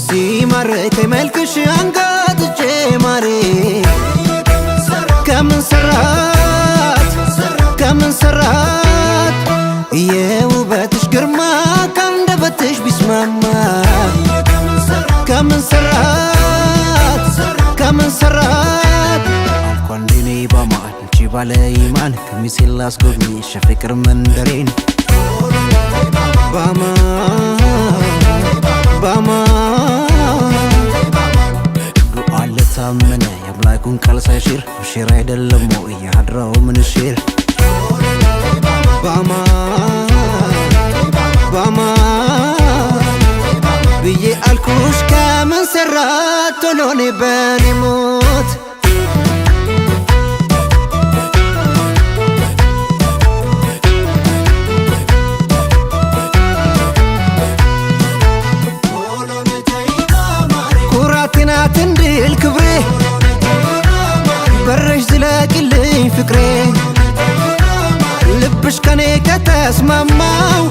ሲማርከኝ መልክሽ አንጋጥጬ ማሬ ከምን ሰራት የውበትሽ ግርማ ካንደበትሽ ቢስማማ ከምን ሰራት አልኳንዴኔ ባማን እንቺ ባለ ኢማን ከሚሴል ላስጎብኝሽ የፍቅር መንደሬን ባማ ዱዓ ለታመነ የአምላኩን ቃል ሳይሽር ሽር አይደለም ወይ ያድራው ምንሽር ባማ ብዬ አልኩሽ ከምን ሰራት ቶሎኔ በኔ ሞት ኩራቴ ናት እንድል ክብሬ በረሽ ዝለቂልኝ ፍቅሬ ልብሽ ከኔ ከተስማማው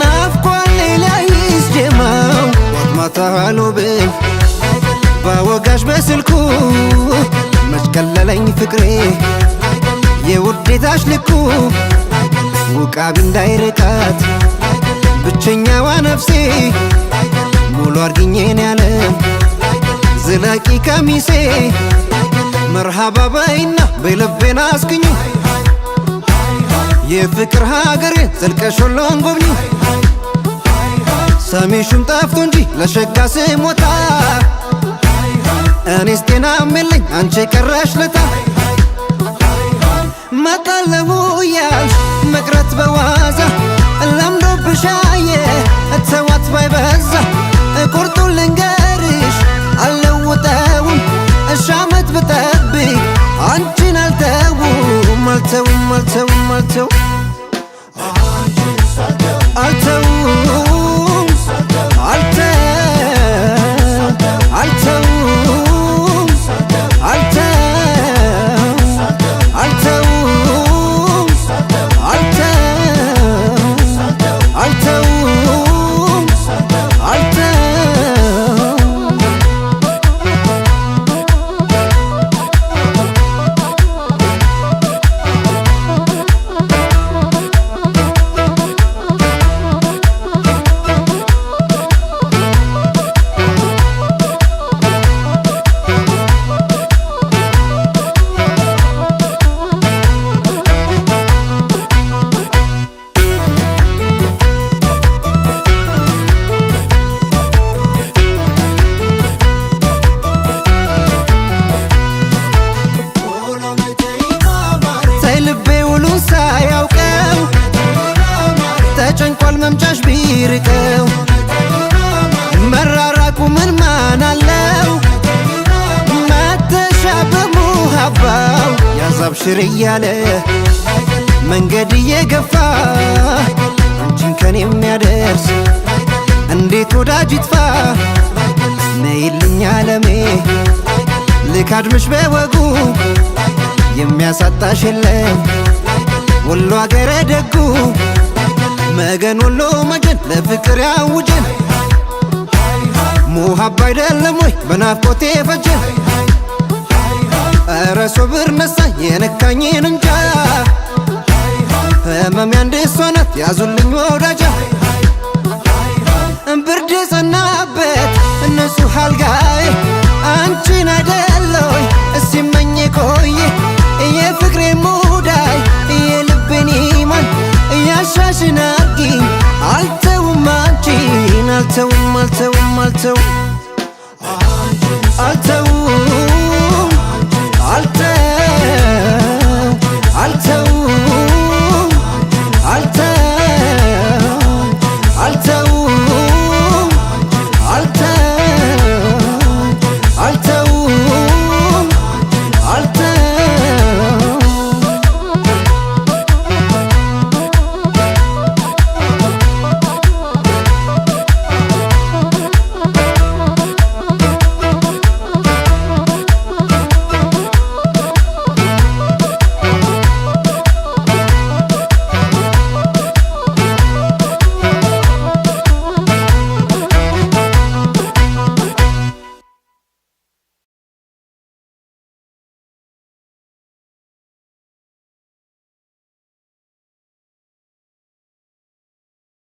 ናፍቋል ሌላይስ ጀማው ማታ አሉብኝ ባወጋሽ በስልኩ መች ቀለለኝ ፍቅሬ የውዴታሽ ልኩ ውቃቢ እንዳይርቃት ብቸኛዋ ነፍሴ ሙሉ አርግኜን ያለም ዝላቂ ቀሚሴ መርሃባ በይና በልቤና አስግኙ የፍቅር ሀገሬ ዘልቀሽ ሁሉን ጎብኙ ሰሚሹም ጠፍቶ እንጂ ለሸጋ ስሞታ እኔስ ጤናም የለኝ አንቺ ቀረሽ ለታ መጣለሁ እያልሽ መቅረት በዋዛ ለምዶብሻየ እተዋት ባይበዛ ቁርጡን ልንገርሽ አልለውጠውም እሺ ዓመት ብጠብቅ አንቺን አልተውም ሳያውቀው ተጨንቋል መምጫሽ ቢርቀው መራራቁ ምን ማን አለው መተሻ በሙሃባው ያዛብሽር እያለ መንገድ እየገፋ አንቺን ከኔ የሚያደርስ እንዴት ወዳጅ ይጥፋ ነይልኝ ዓለሜ ልካድምሽ በወጉ የሚያሳጣሽ የለም ወሎ አገረ ደጉ መገን ወሎ መገን ለፍቅር ያውጀን ሙሃባ አይደለም ወይ በናፍቆቴ ፈጀን ኧረ ሶብር ነሳ የነካኝን እንጃ ህመም ያንድ እሷ ናት ያዙልኝ ወዳጃ ብርድ ጸናበት ንጹህ አልጋዬ አንቺን አይደለይ እስመኝ ቆየ የፍቅሬ ሙዳይ የልቤን ኢማን ያሻሽን አርጊኝ አልተውም አንቺን አልተውም